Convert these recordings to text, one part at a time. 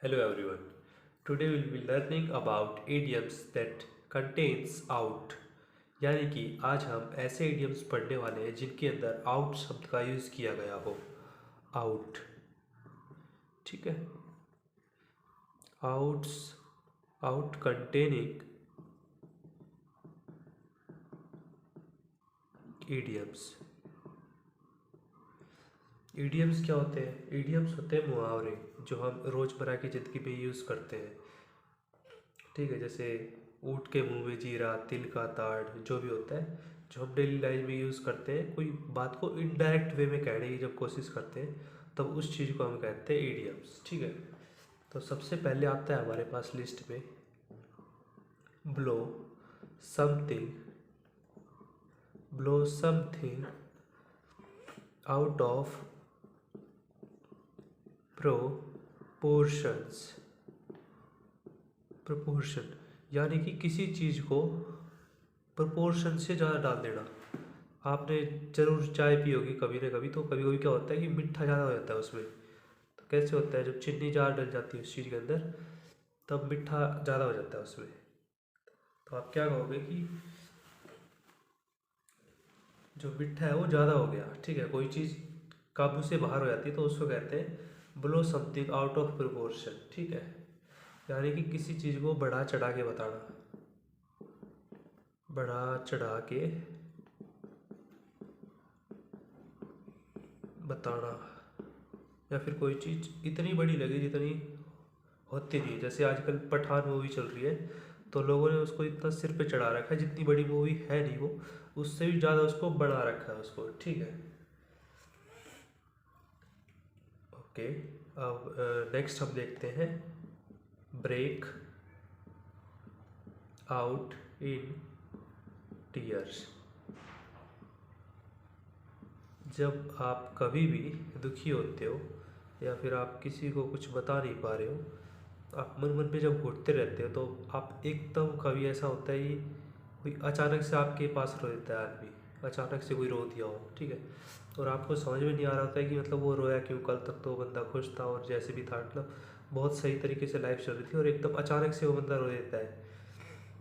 Hello everyone. Today we will be learning about idioms that contains out. यानी कि आज हम ऐसे idioms पढ़ने वाले हैं जिनके अंदर out शब्द का यूज़ किया गया हो. out. ठीक है. outs out containing idioms. idioms क्या होते हैं? idioms होते हैं मुहावरे जो हम रोज़मर्रा की ज़िंदगी में यूज़ करते हैं. ठीक है. जैसे ऊँट के मुंह में जीरा, तिल का ताड़, जो भी होता है जो हम डेली लाइफ में यूज़ करते हैं, कोई बात को इनडायरेक्ट वे में कहने की जब कोशिश करते हैं तब उस चीज़ को हम कहते हैं इडियम्स. ठीक है. तो सबसे पहले आता है हमारे पास लिस्ट में blow something. Blow something out of proportions. Proportion यानी कि किसी चीज़ को प्रोपोर्शन से ज़्यादा डाल देना. आपने ज़रूर चाय पी होगी कभी ना कभी. तो कभी कभी क्या होता है कि मीठा ज़्यादा हो जाता है उसमें. तो कैसे होता है? जब चीनी ज़्यादा डल जाती है उस चीज़ के अंदर तब मीठा ज़्यादा हो जाता है उसमें. तो आप क्या कहोगे कि जो मीठा है वो ज़्यादा हो गया. ठीक है. कोई चीज़ काबू से बाहर हो जाती है तो उसको कहते हैं blow something out of proportion. ठीक है. यानी कि किसी चीज़ को बढ़ा चढ़ा के बताना. बढ़ा चढ़ा के बताना. या फिर कोई चीज़ इतनी बड़ी लगे जितनी होती नहीं. जैसे आजकल पठान मूवी चल रही है तो लोगों ने उसको इतना सिर पे चढ़ा रखा है, जितनी बड़ी मूवी है नहीं वो, उससे भी ज़्यादा उसको बढ़ा रखा है उसको. ठीक है. ओके. अब नेक्स्ट हम देखते हैं ब्रेक आउट इन टीयर्स. जब आप कभी भी दुखी होते हो या फिर आप किसी को कुछ बता नहीं पा रहे हो, आप मन मन में जब घुटते रहते हो तो आप एकदम कभी ऐसा होता है कि कोई अचानक से आपके पास रो देता है आदमी. अचानक से कोई रो दिया हो. ठीक है. और आपको समझ में नहीं आ रहा होता है कि मतलब वो रोया क्यों. कल तक तो वो बंदा खुश था और जैसे भी था मतलब बहुत सही तरीके से लाइफ चल रही थी और एकदम अचानक से वो बंदा रो देता है.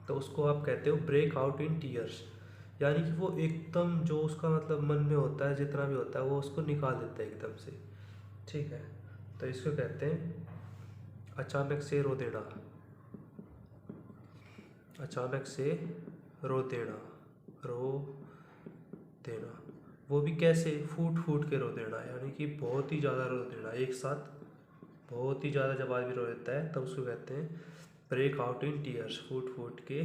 तो उसको आप कहते हो ब्रेक आउट इन टीयर्स. यानी कि वो एकदम जो उसका मतलब मन में होता है जितना भी होता है वो उसको निकाल देता है एकदम से. ठीक है. तो इसको कहते हैं अचानक से रो देना. अचानक से रो देना. रो देना. वो भी कैसे? फूट फूट के रो देना. यानी कि बहुत ही ज़्यादा रो देना एक साथ. बहुत ही ज़्यादा जब आदमी रो देता है तब उसको कहते हैं ब्रेक आउट इन टीयर्स. फूट फूट के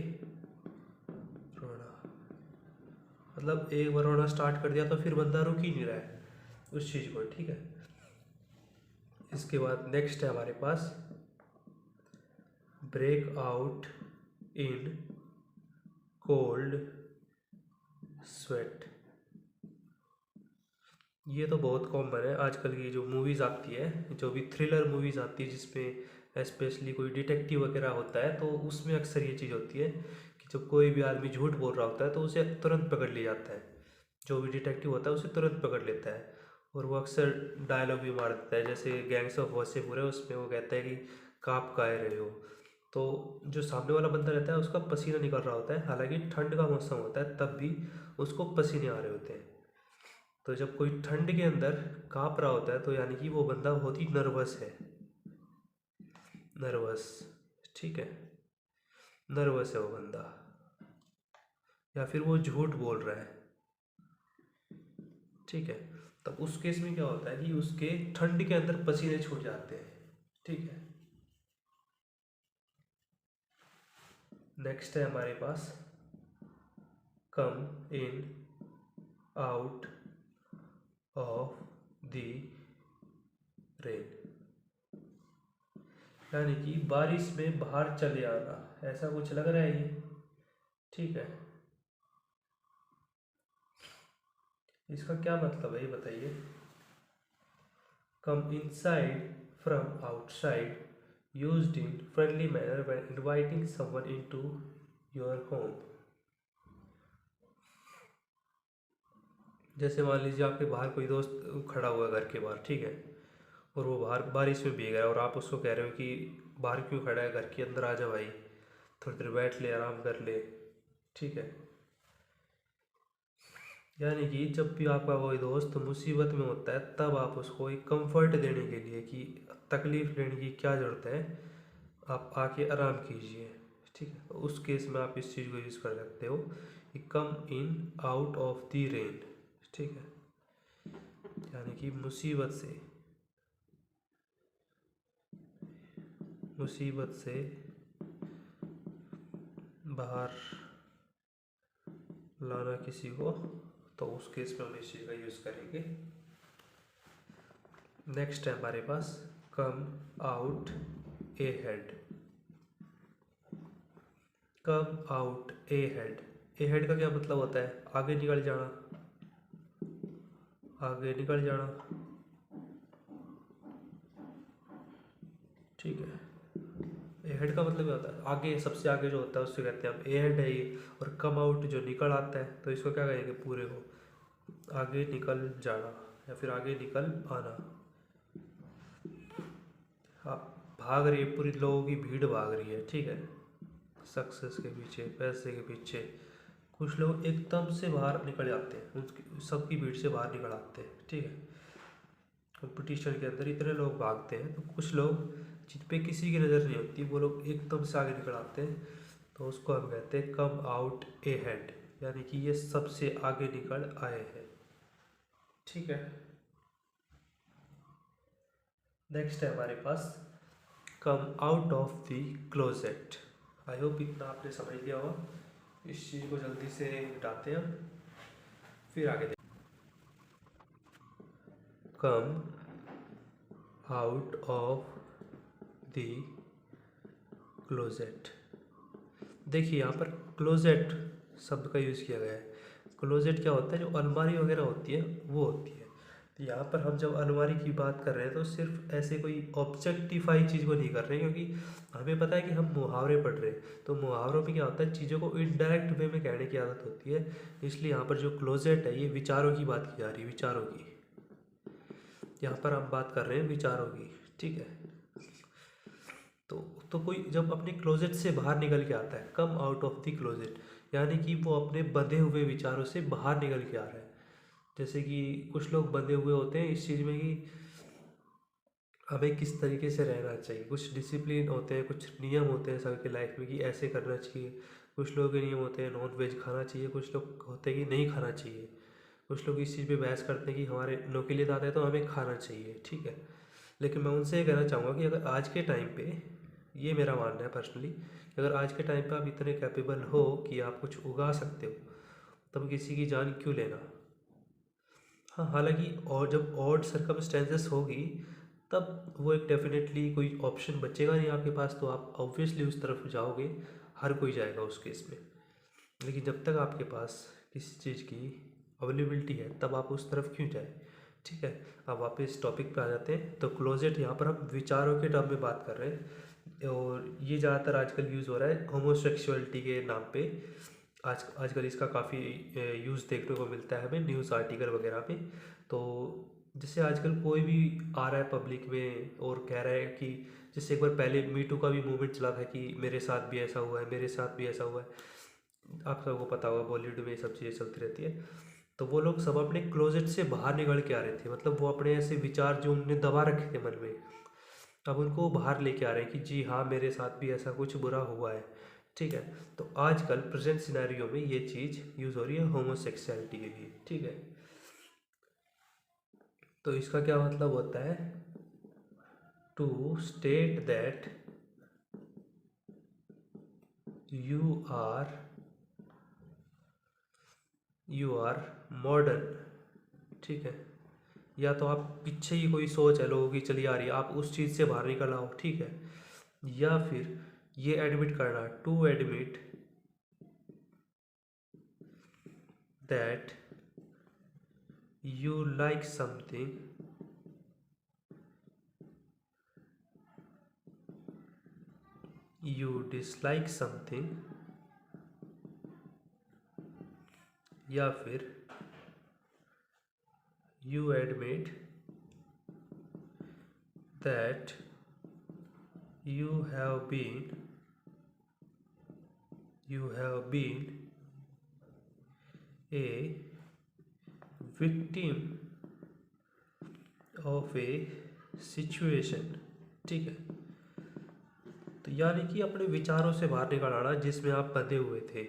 रोना. मतलब एक बार रोना स्टार्ट कर दिया तो फिर बंदा रुक ही नहीं रहा है उस चीज़ को. ठीक है. इसके बाद नेक्स्ट है हमारे पास break out in cold sweat. ये तो बहुत कॉमन है आजकल की जो मूवीज़ आती है, जो भी थ्रिलर मूवीज़ आती है जिसमें स्पेशली कोई डिटेक्टिव वगैरह होता है तो उसमें अक्सर ये चीज़ होती है कि जब कोई भी आदमी झूठ बोल रहा होता है तो उसे तुरंत पकड़ लिया जाता है. जो भी डिटेक्टिव होता है उसे तुरंत पकड़ लेता है और वो अक्सर डायलॉग भी मार देता है. जैसे गैंग्स ऑफ वासेपुर है उसमें वो कहता है कि काप काहे रहे हो. तो जो सामने वाला बंदा रहता है उसका पसीना निकल रहा होता है, हालांकि ठंड का मौसम होता है तब भी उसको पसीने आ रहे होते हैं. तो जब कोई ठंड के अंदर काँप रहा होता है तो यानी कि वो बंदा बहुत ही नर्वस है. नर्वस. ठीक है. नर्वस है वो बंदा या फिर वो झूठ बोल रहा है. ठीक है. तब उस केस में क्या होता है कि उसके ठंड के अंदर पसीने छूट जाते हैं. ठीक है. नेक्स्ट है हमारे पास come in out of the rain. यानी कि बारिश में बाहर चले आना. ऐसा कुछ लग रहा है ये. ठीक है. इसका क्या मतलब है ये बताइए. Come inside from outside used in friendly manner when inviting someone into your home. जैसे मान लीजिए आपके बाहर कोई दोस्त खड़ा हुआ है घर के बाहर. ठीक है. और वो बाहर बारिश में भीग रहा है और आप उसको कह रहे हो कि बाहर क्यों खड़ा है, घर के अंदर आ जा भाई, थोड़ी देर बैठ ले, आराम कर ले। ठीक है। यानी कि जब भी आपका कोई दोस्त मुसीबत में होता है तब आप उसको एक कंफर्ट देने के लिए कि तकलीफ लेने की क्या ज़रूरत है, आप आके आराम कीजिए। ठीक है, तो उस केस में आप इस चीज़ को यूज़ कर सकते हो कि come in out of the rain. ठीक है, यानी कि मुसीबत से बाहर लाना किसी को, तो उस केस में हम इस चीज़ का यूज़ करेंगे। नेक्स्ट है हमारे पास कम आउट ए हेड। कम आउट ए हेड। ए हेड का क्या मतलब होता है? आगे निकल जाना, आगे निकल जाना। ठीक है, ए हेड का मतलब क्या होता है? आगे, सबसे आगे जो होता है उससे कहते हैं हम ए हेड है ये। और कम आउट जो निकल आता है, तो इसको क्या कहेंगे? पूरे को आगे निकल जाना या फिर आगे निकल आना। आप भाग रही है, पूरी लोगों की भीड़ भाग रही है। ठीक है, सक्सेस के पीछे, पैसे के पीछे। कुछ लोग एकदम से बाहर निकल जाते हैं, उनकी सबकी भीड़ से बाहर निकल आते हैं। ठीक है, कंपटीशन के अंदर इतने लोग भागते हैं, तो कुछ लोग जिन पे किसी की नज़र नहीं होती वो लोग एकदम से आगे निकल आते हैं, तो उसको हम कहते हैं कम आउट ए हेड, यानी कि ये सबसे आगे निकल आए हैं। ठीक है, नेक्स्ट है हमारे पास come out of the closet. I hope इतना आपने समझ लिया होगा। इस चीज़ को जल्दी से मिटाते हैं हम, फिर आगे देखते। कम आउट ऑफ द क्लोजेट। देखिए यहाँ पर क्लोजेट शब्द का यूज़ किया गया है। क्लोजेट क्या होता है? जो अलमारी वगैरह होती है वो होती है। तो यहाँ पर हम जब अलमारी की बात कर रहे हैं तो सिर्फ ऐसे कोई ऑब्जेक्टिफाई चीज़ को नहीं कर रहे हैं, क्योंकि हमें पता है कि हम मुहावरे पढ़ रहे हैं, तो मुहावरों में क्या होता है? चीज़ों को इनडायरेक्ट वे में कहने की आदत होती है। इसलिए यहाँ पर जो क्लोजेट है ये विचारों की बात की जा रही है, विचारों की। यहाँ पर हम बात कर रहे हैं विचारों की। ठीक है, तो कोई जब अपने क्लोजेट से बाहर निकल के आता है, कम आउट ऑफ द क्लोजेट, यानी कि वो अपने बंधे हुए विचारों से बाहर निकल के आ रहा है। जैसे कि कुछ लोग बंधे हुए होते हैं इस चीज़ में कि हमें किस तरीके से रहना चाहिए, कुछ डिसिप्लिन होते हैं, कुछ नियम होते हैं सबके लाइफ में कि ऐसे करना चाहिए। कुछ लोगों के नियम होते हैं नॉन वेज खाना चाहिए, कुछ लोग होते हैं कि नहीं खाना चाहिए। कुछ लोग इस चीज़ पे बहस करते हैं कि हमारे नौकीलियत आता है तो हमें खाना चाहिए। ठीक है, लेकिन मैं उनसे ये कहना चाहूँगा कि अगर आज के टाइम पे, ये मेरा मानना है पर्सनली, कि अगर आज के टाइम पे आप इतने कैपेबल हो कि आप कुछ उगा सकते हो, तब किसी की जान क्यों लेना? हाँ, हालांकि और जब ऑड सर्कमस्टेंसेस होगी तब वो एक डेफिनेटली कोई ऑप्शन बचेगा नहीं आपके पास, तो आप ऑब्वियसली उस तरफ जाओगे, हर कोई जाएगा उस केस में। लेकिन जब तक आपके पास किसी चीज़ की अवेलेबिलिटी है तब आप उस तरफ क्यों जाए? ठीक है, अब वापस टॉपिक पे आ जाते हैं। तो क्लोजेट यहाँ पर हम विचारों के टर्म में बात कर रहे हैं, और ये ज़्यादातर आजकल यूज़ हो रहा है होमोसेक्सुअलिटी के नाम पे। आजकल इसका काफ़ी यूज़ देखने को मिलता है हमें न्यूज़ आर्टिकल वगैरह में। तो जैसे आजकल कोई भी आ रहा है पब्लिक में और कह रहा है कि, जैसे एक बार पहले मीटू का भी मूवमेंट चला था कि मेरे साथ भी ऐसा हुआ है, मेरे साथ भी ऐसा हुआ है। आप सबको पता होगा बॉलीवुड में ये सब चीज़ें चलती रहती है। तो वो लोग सब अपने क्लोजेट से बाहर निकल के आ रहे थे, मतलब वो अपने ऐसे विचार जो उन्होंने दबा रखे थे मन में, अब उनको बाहर लेके आ रहे हैं कि जी हाँ, मेरे साथ भी ऐसा कुछ बुरा हुआ है। ठीक है, तो आजकल प्रेजेंट सिनेरियो में ये चीज़ यूज़ हो रही है होमोसेक्सुअलिटी के लिए। ठीक है, तो इसका क्या मतलब होता है? To state that you are modern. ठीक है, या तो आप पीछे ही कोई सोच है लोगों की चली आ रही है, आप उस चीज़ से बाहर निकल आओ। ठीक है, या फिर ये एडमिट करना, to admit that you like something you dislike something, या फिर you admit that you have been a victim of a situation। ठीक है, तो यानी कि अपने विचारों से बाहर निकल आना जिसमें आप बंधे हुए थे,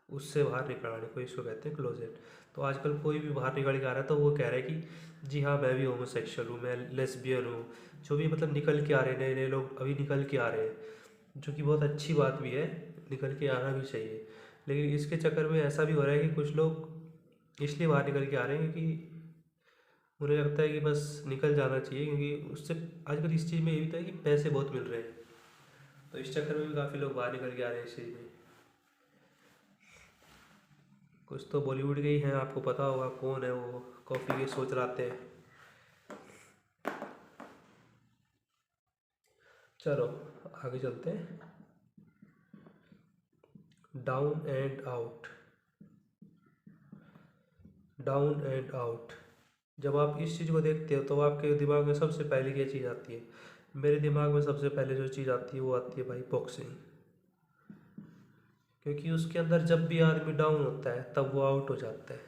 उससे बाहर निकल आने को इसको कहते हैं क्लोजेट। तो आजकल कोई भी बाहर निकल के आ रहा है तो वो कह रहा है कि जी हाँ मैं भी होमोसेक्सुअल हूँ, मैं लेस्बियन हूँ, जो भी मतलब निकल के आ रहे हैं, नए नए लोग अभी निकल के आ रहे हैं, जो कि बहुत अच्छी बात भी है, निकल के आना भी चाहिए। लेकिन इसके चक्कर में ऐसा भी हो रहा है कि कुछ लोग इसलिए बाहर निकल के आ रहे हैं क्योंकि मुझे लगता है कि बस निकल जाना चाहिए, क्योंकि उससे आजकल इस चीज़ में ये भी था कि पैसे बहुत मिल रहे हैं, तो इस चक्कर में भी काफ़ी लोग बाहर निकल के आ रहे हैं इस चीज़ में। कुछ तो बॉलीवुड के ही हैं, आपको पता होगा कौन है वो, कॉफ़ी के सोच रहे हैं। चलो आगे चलते हैं। Down and out. Down and out, जब आप इस चीज़ को देखते हो तो आपके दिमाग में सबसे पहले क्या चीज़ आती है? मेरे दिमाग में सबसे पहले जो चीज़ आती है वो आती है भाई बॉक्सिंग, क्योंकि उसके अंदर जब भी आदमी डाउन होता है तब वो आउट हो जाता है,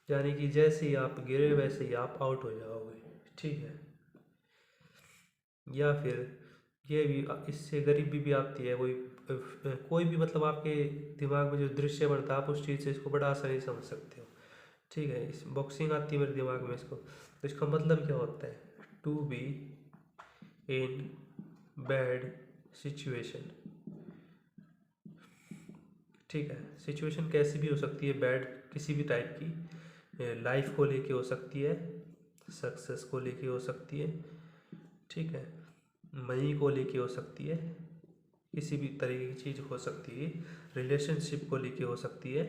यानी कि जैसे ही आप गिरे वैसे ही आप आउट हो जाओगे। ठीक है, या फिर ये भी इससे गरीबी भी आती है, कोई भी मतलब आपके दिमाग में जो दृश्य बनता है आप उस चीज़ से इसको बड़ा आसानी से समझ सकते हो। ठीक है, इस बॉक्सिंग आती है मेरे दिमाग में इसको, तो इसका मतलब क्या होता है? To be in bad situation. ठीक है, सिचुएशन कैसी भी हो सकती है, बैड किसी भी टाइप की, लाइफ को लेके हो सकती है, सक्सेस को लेके हो सकती है, ठीक है, मनी को लेके हो सकती है, किसी भी तरीके की चीज़ हो सकती है, रिलेशनशिप को लेके हो सकती है।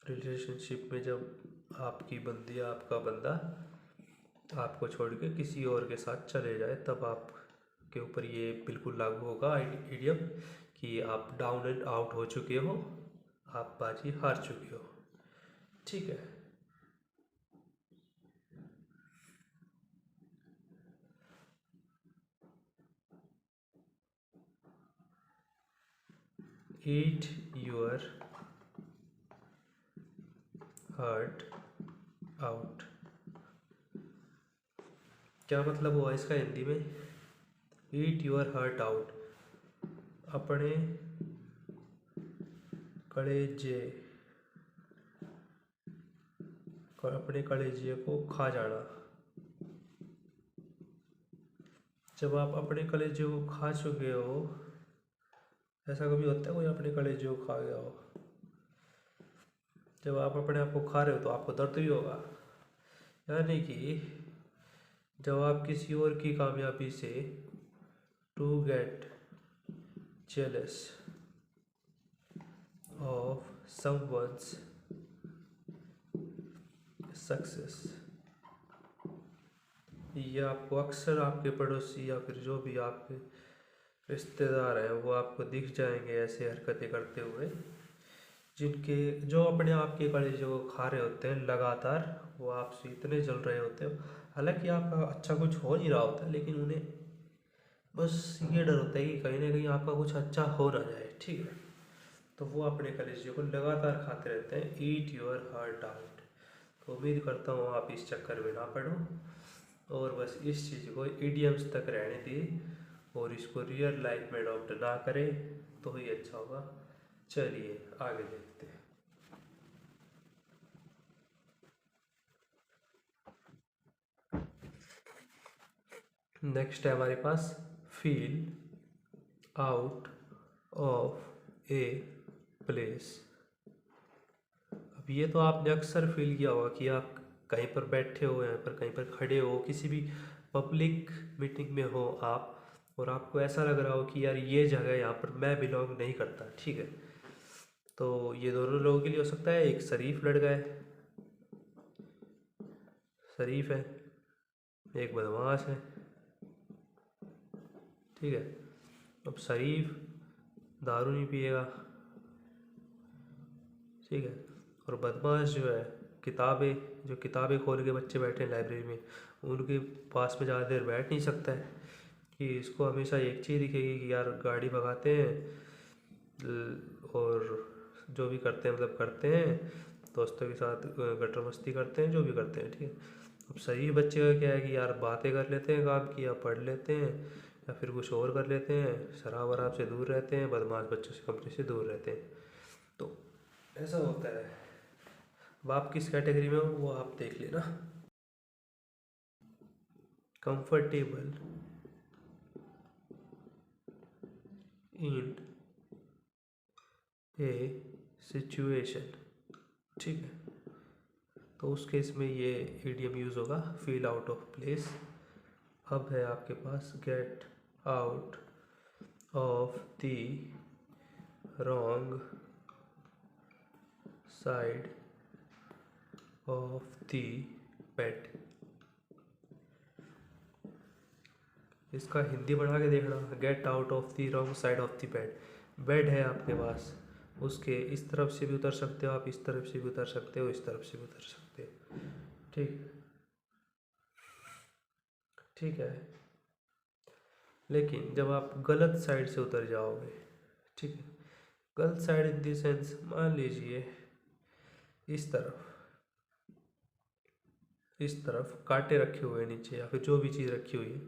रिलेशनशिप में जब आपकी बंदी या आपका बंदा आपको छोड़ के किसी और के साथ चले जाए तब आप के ऊपर ये बिल्कुल लागू होगा इडियम कि आप डाउन एंड आउट हो चुके हो, आप बाजी हार चुके हो। ठीक है, ईट योर हार्ट आउट। क्या मतलब हुआ इसका हिंदी में? ईट योर हार्ट आउट, अपने कलेजे को खा जाना। जब आप अपने कलेजे को खा चुके हो, ऐसा कभी होता है कोई अपने कलेजे को खा गया हो? जब आप अपने आप को खा रहे हो तो आपको दर्द भी होगा, यानी कि जब आप किसी और की कामयाबी से to get jealous of someone's success, ये आपको अक्सर आपके पड़ोसी या फिर जो भी आपके रिश्तेदार हैं वो आपको दिख जाएंगे ऐसे हरकतें करते हुए, जिनके जो अपने आप के कलेजे को खा रहे होते हैं लगातार, वो आपसे इतने जल रहे होते हैं, हालांकि आपका अच्छा कुछ हो नहीं रहा होता, लेकिन उन्हें बस ये डर होता है कि कहीं ना कहीं आपका कुछ अच्छा हो ना जाए। ठीक है, तो वो अपने कलेजे को लगातार खाते रहते हैं। Eat your heart out. तो उम्मीद करता हूँ आप इस चक्कर में ना पड़ो और बस इस चीज़ को इडियम्स तक रहने दिए और इसको रियल लाइफ में अडॉप्ट ना करें तो ही अच्छा होगा। चलिए आगे देखते हैं। नेक्स्ट है हमारे पास feel out of a place. अब ये तो आपने अक्सर फील किया होगा कि आप कहीं पर बैठे हो, यहाँ पर कहीं पर खड़े हो, किसी भी पब्लिक मीटिंग में हो आप, और आपको ऐसा लग रहा हो कि यार ये जगह यहाँ पर मैं बिलोंग नहीं करता। ठीक है, तो ये दोनों लोगों के लिए हो सकता है। एक शरीफ लड़का है, शरीफ है, एक बदमाश है। ठीक है, अब शरीफ दारू नहीं पिएगा, ठीक है, और बदमाश जो है किताबें खोल के बच्चे बैठे हैं लाइब्रेरी में उनके पास में ज़्यादा देर बैठ नहीं सकता है कि इसको हमेशा एक चीज़ दिखेगी कि यार गाड़ी भगाते हैं और जो भी करते हैं मतलब करते हैं, दोस्तों के साथ गटर मस्ती करते हैं, जो भी करते हैं, ठीक है। अब सही बच्चे का क्या है कि यार बातें कर लेते हैं काम की, या पढ़ लेते हैं, या फिर कुछ और कर लेते हैं, शराब वराब से दूर रहते हैं, बदमाश बच्चों से कंपनी से दूर रहते हैं। तो ऐसा होता है। अब आप किस कैटेगरी में हो वो आप देख लेना। कंफर्टेबल इन ए सिचुएशन, ठीक है। तो उस केस में ये ईडियम यूज़ होगा, फील आउट ऑफ प्लेस। अब है आपके पास get out of the wrong side of the bed. इसका हिंदी बढ़ा के देखना, get out of the wrong side of the bed. Bed है आपके पास, उसके इस तरफ से भी उतर सकते हो आप, इस तरफ से भी उतर सकते हो, इस तरफ से भी उतर सकते हो, ठीक, ठीक है। लेकिन जब आप गलत साइड से उतर जाओगे, ठीक है, गलत साइड इन दी सेंस, मान लीजिए इस तरफ, इस तरफ कांटे रखे हुए हैं नीचे, या फिर जो भी चीज़ रखी हुई है,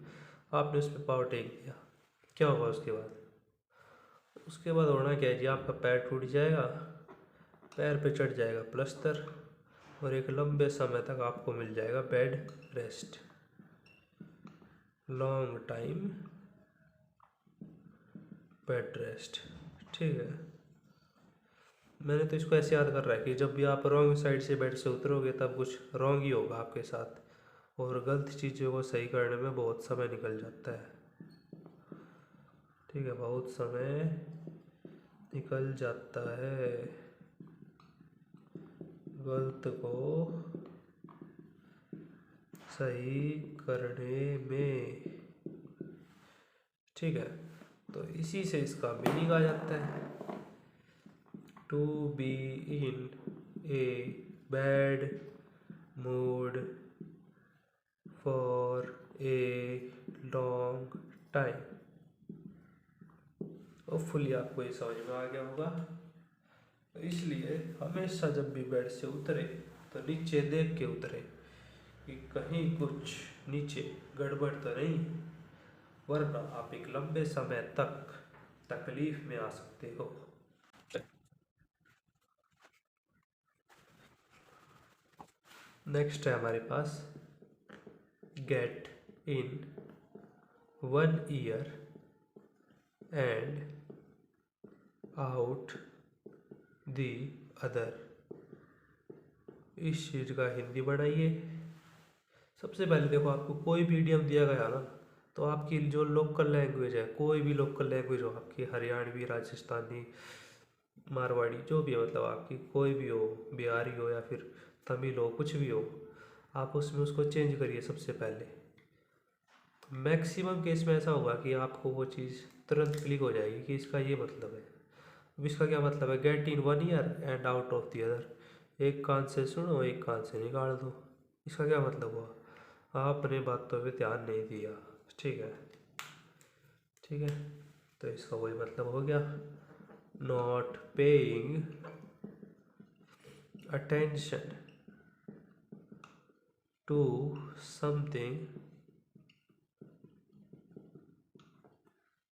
आपने उस पर पाँव टेक दिया, क्या होगा उसके बाद? उसके बाद होना क्या है जी, आपका पैर टूट जाएगा, पैर पे चढ़ जाएगा प्लस्तर, और एक लंबे समय तक आपको मिल जाएगा bed rest, long time bed rest, ठीक है। मैंने तो इसको ऐसे याद कर रहा है कि जब भी आप रॉन्ग साइड से बेड से उतरोगे तब कुछ रॉन्ग ही होगा आपके साथ, और गलत चीज़ों को सही करने में बहुत समय निकल जाता है, ठीक है, बहुत समय निकल जाता है गलत को सही करने में, ठीक है। तो इसी से इसका मीनिंग आ जाता है, to be in a bad mood for a long time. Hopefully आपको ये समझ में आ गया होगा। तो इसलिए हमेशा जब भी बेड से उतरे तो नीचे देख के उतरे कि कहीं कुछ नीचे गड़बड़ तो नहीं, वरना आप एक लंबे समय तक तकलीफ में आ सकते हो। नेक्स्ट है हमारे पास get in 1 ear and out the other. इस चीज़ का हिंदी बढ़ाइए। सबसे पहले देखो, आपको कोई भी इडियम दिया गया ना, तो आपकी जो लोकल लैंग्वेज है, कोई भी लोकल लैंग्वेज हो आपकी, हरियाणवी, राजस्थानी, मारवाड़ी, जो भी है, मतलब आपकी कोई भी हो, बिहारी हो या फिर तमिल हो, कुछ भी हो, आप उसमें उसको चेंज करिए सबसे पहले। मैक्सिमम केस में ऐसा होगा कि आपको वो चीज़ तुरंत क्लिक हो जाएगी कि इसका ये मतलब है। अब इसका क्या मतलब है, gate in 1 ear and out of the other. एक कान से सुनो, एक कान से निकाल दो। इसका क्या मतलब हुआ, आपने बातों पे ध्यान नहीं दिया, ठीक है, ठीक है। तो इसका वही मतलब हो गया, not paying attention to something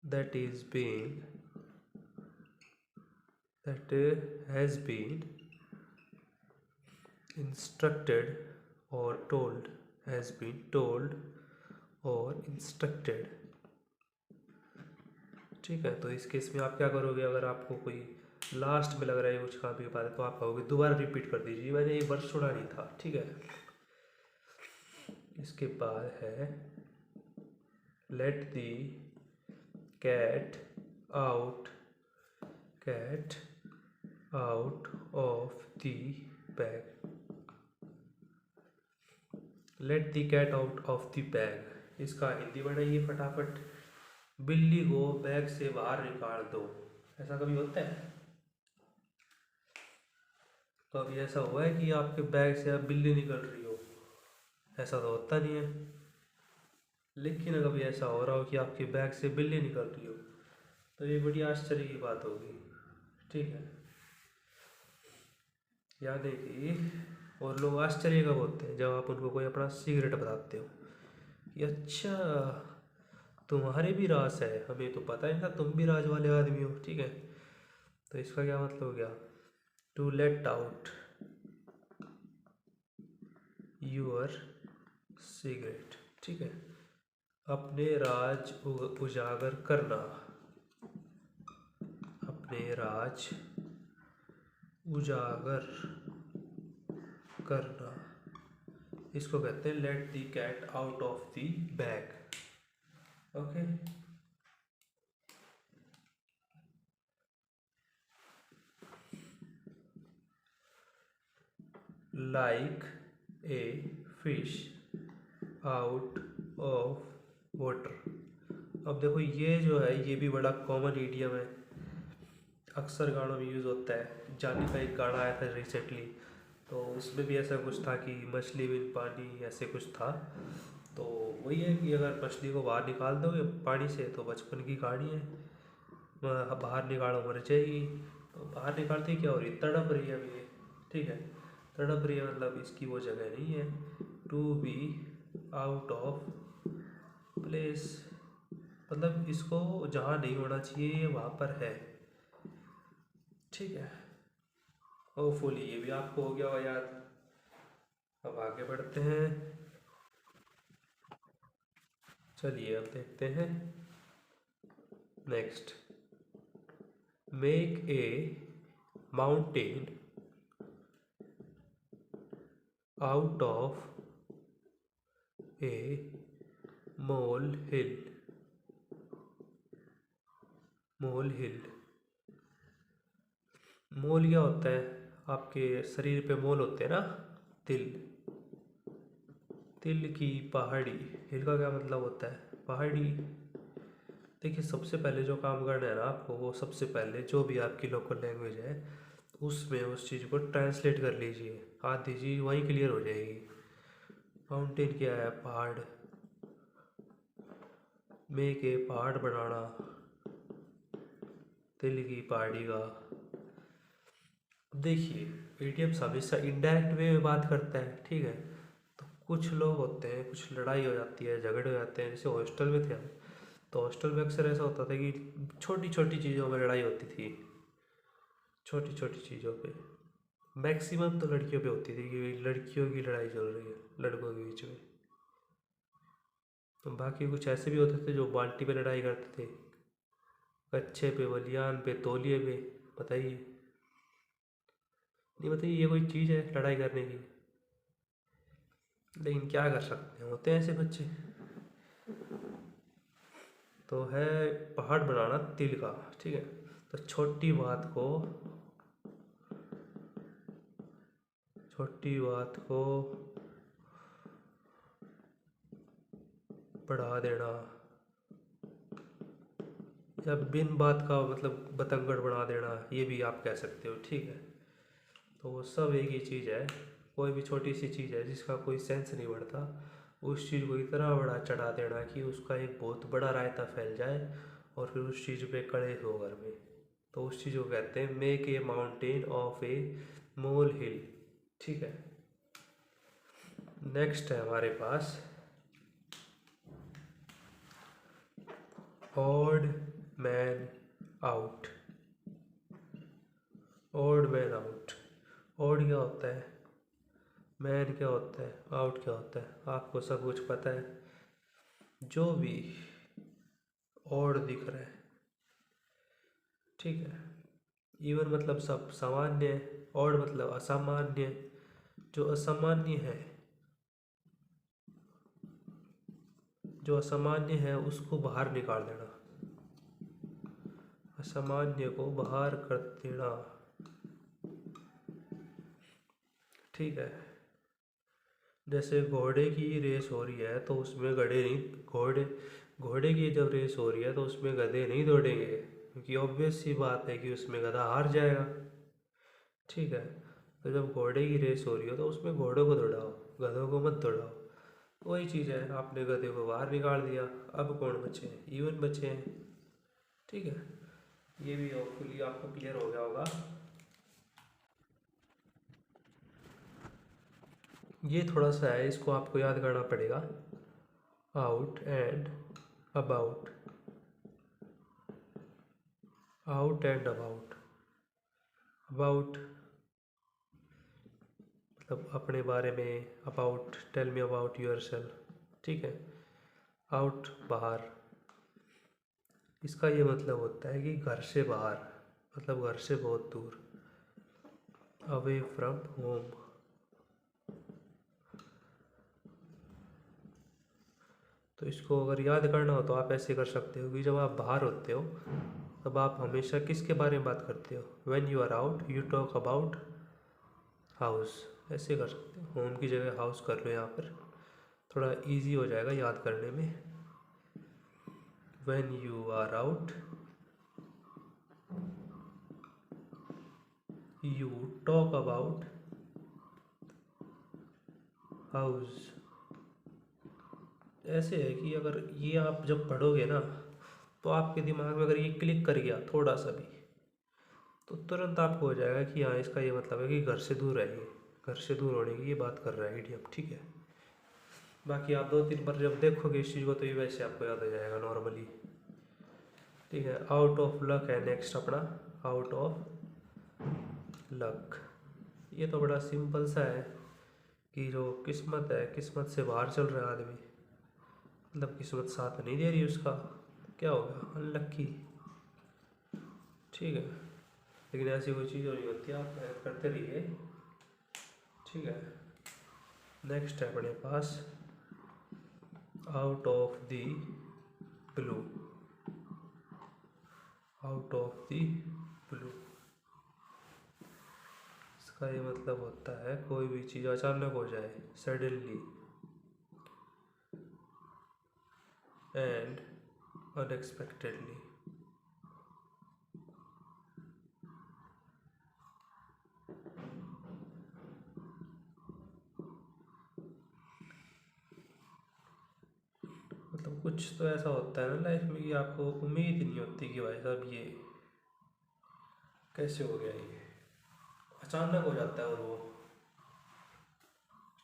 that is being that has been instructed or told, has been told or instructed, ठीक है। तो इस केस में आप क्या करोगे, अगर आपको कोई लास्ट में लग रहा है कुछ काम की बात है, तो आप कहोगे दोबारा रिपीट कर दीजिए, मैंने एक बार सुना नहीं था, ठीक है। इसके बाद है let the cat out, cat out of the bag. Let the cat out of the bag, इसका हिंदी बनाइए फटाफट, बिल्ली को बैग से बाहर निकाल दो। ऐसा कभी होता है? कभी ऐसा हुआ है कि आपके बैग से अब बिल्ली निकल रही हो? ऐसा तो होता नहीं है। लेकिन अगर कभी ऐसा हो रहा हो कि आपके बैग से बिल्ली निकल रही हो, तो ये बड़ी आश्चर्य की बात होगी। ठीक है, याद है कि और लोग आश्चर्य कब होते हैं, जब आप उनको कोई अपना सीक्रेट बताते हो कि अच्छा तुम्हारे भी राज है, हमें तो पता ही था तुम भी राज वाले आदमी हो। ठीक है, तो इसका क्या मतलब हो गया, to let out your secret. ठीक है, अपने राज उजागर करना, अपने राज उजागर करना, इसको कहते हैं let the cat out of the bag. Okay, like a fish out of water. अब देखो ये जो है ये भी बड़ा कॉमन ईडियम है, अक्सर गानों में यूज़ होता है। जानी का एक गाना आया था रिसेंटली, तो उसमें भी ऐसा कुछ था कि मछली बिन पानी, ऐसे कुछ था। तो वही है कि अगर मछली को बाहर निकाल दोगे पानी से तो बचपन की कहानी है, बाहर निकालो मर जाएगी। तो बाहर निकालती क्या हो रही है, तड़प रही है अभी ये। ठीक है, तड़प रही है मतलब इसकी वो जगह नहीं है, to be out of place, मतलब इसको जहाँ नहीं होना चाहिए वहाँ पर है। ठीक है, होपफुली ये भी आपको हो गया हो याद। अब आगे बढ़ते हैं, चलिए अब देखते हैं next. Make a mountain out of a mole hill. Mole hill, mole क्या होता है, आपके शरीर पे मोल होते हैं ना, तिल, तिल की पहाड़ी। हिल का क्या मतलब होता है, पहाड़ी। देखिए सबसे पहले जो काम करना है ना आपको, वो सबसे पहले जो भी आपकी लोकल लैंग्वेज है उसमें उस चीज़ को ट्रांसलेट कर लीजिए, आधी चीज़ वहीं क्लियर हो जाएगी। माउंटेन क्या है, पहाड़, मेक ए पहाड़ बनाना, तिल की पहाड़ी का। देखिए ईडियम्स हमेशा इनडायरेक्ट वे में बात करता है। ठीक है, तो कुछ लोग होते हैं, कुछ लड़ाई हो जाती है, झगड़े हो जाते हैं, जैसे हॉस्टल में थे हम, तो हॉस्टल में अक्सर ऐसा होता था कि छोटी छोटी चीज़ों में लड़ाई होती थी, छोटी छोटी चीज़ों पे। मैक्सिमम तो लड़कियों पे होती थी कि लड़कियों की लड़ाई चल रही है लड़कों के बीच में। तो बाकी कुछ ऐसे भी होते थे जो बाल्टी पे लड़ाई करते थे, कच्छे पे, बलियान पे, तौलिए पे। बताइए, नहीं बताइए, ये कोई चीज़ है लड़ाई करने की? लेकिन क्या कर सकते हैं, होते हैं ऐसे बच्चे। तो है पहाड़ बनाना तिल का। ठीक है, तो छोटी बात को बढ़ा देना, या बिन बात का मतलब बतंगड़ बना देना, ये भी आप कह सकते हो। ठीक है, तो वो सब एक ही चीज़ है। कोई भी छोटी सी चीज़ है जिसका कोई सेंस नहीं बढ़ता, उस चीज़ को इतना बड़ा चढ़ा देना कि उसका एक बहुत बड़ा रायता फैल जाए और फिर उस चीज़ पे कड़े हो घर में। तो उस चीज़ को कहते हैं make a mountain of a mole hill. ठीक है, नेक्स्ट है हमारे पास odd man out. Odd man out, odd क्या होता है, मैन क्या होता है, आउट क्या होता है, आपको सब कुछ पता है। जो भी ऑड दिख रहा है, ठीक है, इवन मतलब सब सामान्य है, ऑड मतलब असामान्य। जो असामान्य है, जो असामान्य है उसको बाहर निकाल देना, असामान्य को बाहर कर देना। ठीक है, जैसे घोड़े की रेस हो रही है तो उसमें गधे नहीं, घोड़े घोड़े की जब रेस हो रही है तो उसमें गधे नहीं दौड़ेंगे, क्योंकि ऑब्वियस सी बात है कि उसमें गधा हार जाएगा। ठीक है, तो जब घोड़े की रेस हो रही हो तो उसमें घोड़ों को दौड़ाओ, गधों को मत दौड़ाओ। वही चीज़ है, आपने गधे को बाहर निकाल दिया, अब कौन बचे हैं? इवन बचे हैं। ठीक है, ये भी होपफुली आपको क्लियर हो गया होगा। ये थोड़ा सा है, इसको आपको याद करना पड़ेगा। Out and about, out and about. About मतलब अपने बारे में, about tell me about yourself. ठीक है, आउट बाहर, इसका ये मतलब होता है कि घर से बाहर, मतलब घर से बहुत दूर। अवे फ्रॉम होम, तो इसको अगर याद करना हो तो आप ऐसे कर सकते हो कि जब आप बाहर होते हो तब आप हमेशा किसके बारे में बात करते हो? When you are out you talk about house. ऐसे कर सकते हो, होम की जगह हाउस कर लो यहाँ पर, थोड़ा इजी हो जाएगा याद करने में। When you are out you talk about house. ऐसे है कि अगर ये आप जब पढ़ोगे ना तो आपके दिमाग में अगर ये क्लिक कर गया थोड़ा सा भी, तो तुरंत आपको हो जाएगा कि हाँ इसका ये मतलब है कि घर से दूर है, ये घर से दूर होने की ये बात कर रहा है इडियम। ठीक है, बाकी आप 2-3 बार जब देखोगे इस चीज़ को तो ये वैसे आपको याद हो जाएगा नॉर्मली। ठीक है, आउट ऑफ लक है नेक्स्ट अपना, आउट ऑफ लक। ये तो बड़ा सिंपल सा है कि जो किस्मत है, किस्मत से बाहर चल रहा है आदमी, मतलब किस्मत साथ नहीं दे रही उसका, क्या होगा? अनलक्की। ठीक है, लेकिन ऐसी कोई चीज़ नहीं होती, आप मेहनत करते रहिए। ठीक है, नेक्स्ट है अपने pass out of the blue, out of the blue. इसका ये मतलब होता है कोई भी चीज़ अचानक हो जाए, सडनली एंड अनएक्सपेक्टेडली। मतलब कुछ तो ऐसा होता है ना लाइफ में कि आपको उम्मीद ही नहीं होती कि भाई साहब ये कैसे हो गया, ये अचानक हो जाता है और वो।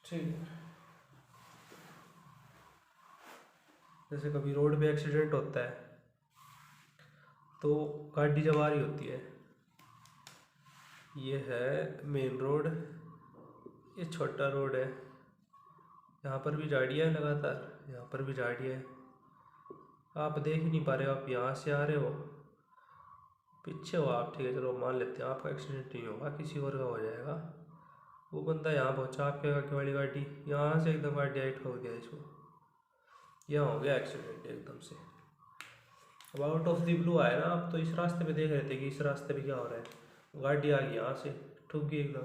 ठीक है, जैसे कभी रोड पे एक्सीडेंट होता है तो गाड़ी जब आ रही होती है, ये है मेन रोड, ये छोटा रोड है, यहाँ पर भी गाड़ियाँ है लगातार, यहाँ पर भी गाड़ियाँ है, आप देख ही नहीं पा रहे हो, आप यहाँ से आ रहे हो, पीछे हो आप, ठीक है चलो मान लेते हैं आपका एक्सीडेंट नहीं होगा, किसी और का हो जाएगा। वो बंदा यहाँ पहुँचा, आपके आगे वाली गाड़ी यहाँ से एकदम गाड़ी आई ठोक दिया इसको, यहाँ हो गया एक्सीडेंट एकदम से। अब आउट ऑफ द ब्लू आया ना, आप तो इस रास्ते पे देख रहे थे कि इस रास्ते पे क्या हो रहा है, गाड़ी आ गई यहाँ से ठुक गई एकदम,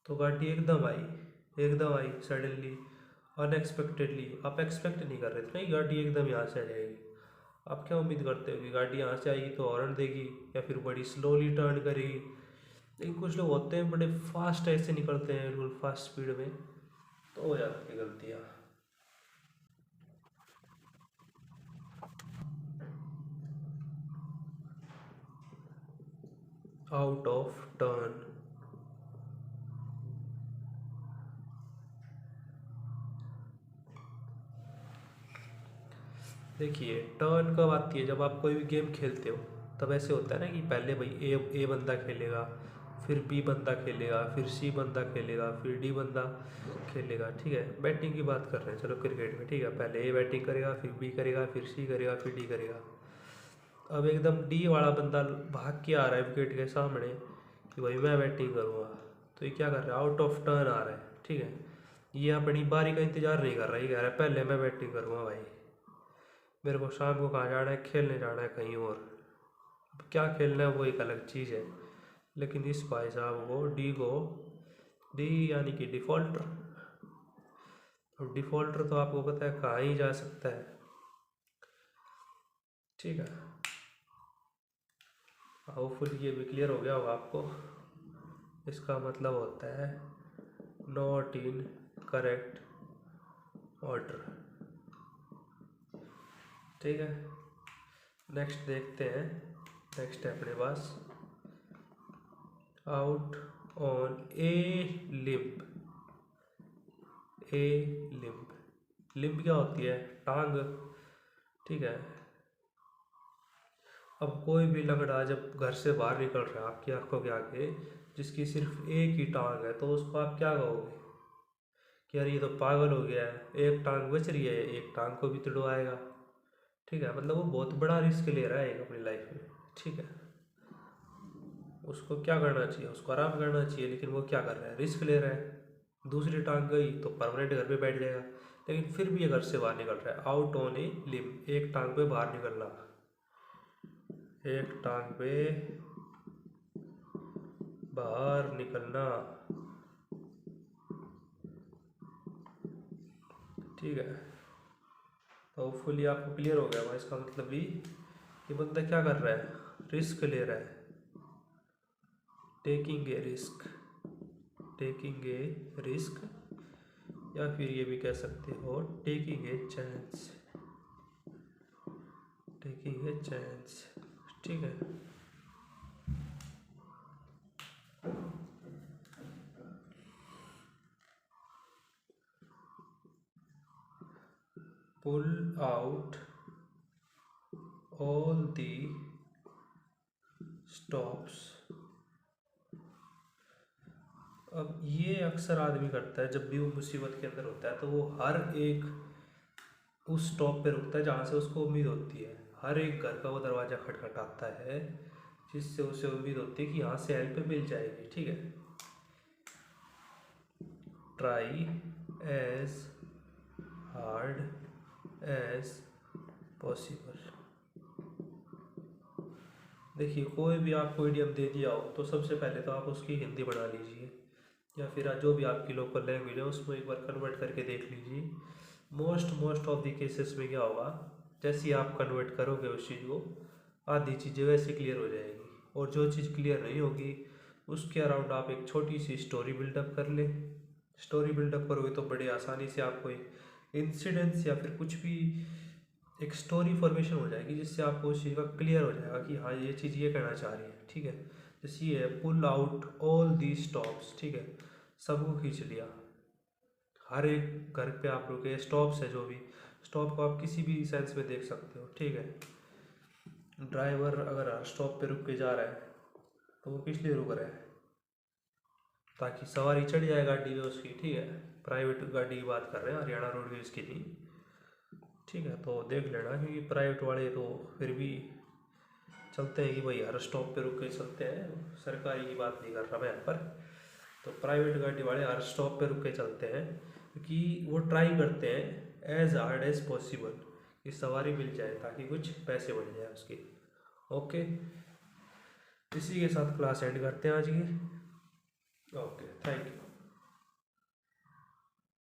तो गाड़ी एकदम आई सडनली अनएक्सपेक्टेडली, आप एक्सपेक्ट नहीं कर रहे थे ना कि गाड़ी एकदम यहाँ से आ जाएगी। आप क्या उम्मीद करते हो कि गाड़ी यहाँ से आएगी तो हॉर्न देगी या फिर बड़ी स्लोली टर्न करेगी? लेकिन कुछ लोग होते हैं बड़े फास्ट ऐसे निकलते हैं बिल्कुल फास्ट स्पीड में, तो हो जाती है गलतियाँ। आउट ऑफ टर्न, देखिए टर्न कब आती है, जब आप कोई भी गेम खेलते हो तब ऐसे होता है ना कि पहले भाई ए बंदा खेलेगा, फिर बी बंदा खेलेगा, फिर सी बंदा खेलेगा, फिर डी बंदा खेलेगा। ठीक है, बैटिंग की बात कर रहे हैं चलो क्रिकेट में, ठीक है पहले ए बैटिंग करेगा, फिर बी करेगा, फिर सी करेगा, फिर डी करेगा। अब एकदम डी वाला बंदा भाग के आ रहा है विकेट के सामने कि भाई मैं बैटिंग करूँगा, तो ये क्या कर रहा है? आउट ऑफ टर्न आ रहा है। ठीक है, ये अपनी बारी का इंतजार नहीं कर रहा, ये कह रहा है पहले मैं बैटिंग करूँगा भाई, मेरे को शाम को कहाँ जाना है, खेलने जाना है कहीं और। अब क्या खेलना है वो एक अलग चीज़ है, लेकिन इस भाई साहब को डी यानी कि डिफ़ॉल्टर, और डिफ़ॉल्टर तो आपको पता है कहाँ ही जा सकता है। ठीक है, होपफुली ये भी क्लियर हो गया होगा आपको। इसका मतलब होता है नॉट इन करेक्ट ऑर्डर। ठीक है, नेक्स्ट देखते हैं। नेक्स्ट है अपने pass out on A limb. A limb, limb क्या होती है? टांग। ठीक है, अब कोई भी लंगड़ा जब घर से बाहर निकल रहा है आपकी आंखों के आगे, जिसकी सिर्फ एक ही टांग है, तो उसको आप क्या कहोगे कि यार ये तो पागल हो गया है, एक टांग बच रही है, एक टांग को भी तुड़वाएगा। ठीक है, मतलब वो बहुत बड़ा रिस्क ले रहा है एक अपनी लाइफ में। ठीक है, उसको क्या करना चाहिए? उसको आराम करना चाहिए, लेकिन वो क्या कर रहा है? रिस्क ले रहा है। दूसरी टांग गई तो परमानेंट घर पे बैठ जाएगा, लेकिन फिर भी ये घर से बाहर निकल रहा है। आउट ऑन ए लिम, एक टांग पे बाहर निकलना, एक टांग पे बाहर निकलना। ठीक है, तो होपफुली आपको क्लियर हो गया होगा। इसका मतलब भी ये बंदा क्या कर रहा है? रिस्क ले रहा है। Taking a risk, taking a risk, या फिर ये भी कह सकते हो taking a chance, taking a chance. ठीक है, pull out all the stops. अब ये अक्सर आदमी करता है जब भी वो मुसीबत के अंदर होता है, तो वो हर एक उस स्टॉप पे रुकता है जहाँ से उसको उम्मीद होती है। हर एक घर का वो दरवाज़ा खटखटाता है जिससे उसे उम्मीद होती है कि यहाँ से हेल्प मिल जाएगी। ठीक है, try as hard as possible. देखिए, कोई भी आपको इडियम दे दिया हो तो सबसे पहले तो आप उसकी हिंदी बना लीजिए, या फिर जो भी आपकी लोकल लैंग्वेज है उसमें एक बार कन्वर्ट करके देख लीजिए। मोस्ट ऑफ द केसेस में क्या होगा, जैसे ही आप कन्वर्ट करोगे उस चीज़ को, आधी चीज़ें वैसे क्लियर हो जाएगी, और जो चीज़ क्लियर नहीं होगी उसके अराउंड आप एक छोटी सी स्टोरी बिल्डअप कर लें। स्टोरी बिल्डअप करोगे तो बड़ी आसानी से आपको एक इंसिडेंट्स या फिर कुछ भी एक स्टोरी फॉर्मेशन हो जाएगी, जिससे आपको उस चीज़ का क्लियर हो जाएगा कि हाँ ये चीज़ ये कहना चाह रही है। ठीक है, जैसे ये है pull out all the stops. ठीक है, सबको खींच लिया। हर एक घर पे आप रुके, स्टॉप्स है, जो भी स्टॉप को आप किसी भी सेंस में देख सकते हो। ठीक है, ड्राइवर अगर हर स्टॉप पे रुक के जा रहा है तो वो किस लिए रुक रहा है? ताकि सवारी चढ़ जाए गाड़ी में उसकी। ठीक है, प्राइवेट गाड़ी की बात कर रहे हैं, हरियाणा रोडवेज की नहीं। ठीक है, तो देख लेना, क्योंकि प्राइवेट वाले तो फिर भी चलते हैं कि भाई हर स्टॉप पे रुक के चलते हैं, सरकारी की बात नहीं कर रहा मैं यहाँ पर। तो प्राइवेट गाड़ी वाले हर स्टॉप पे रुक के चलते हैं, क्योंकि वो ट्राई करते हैं एज हार्ड एज पॉसिबल कि सवारी मिल जाए, ताकि कुछ पैसे बढ़ जाए उसके। ओके, इसी के साथ क्लास एंड करते हैं आज की। Okay, thank you.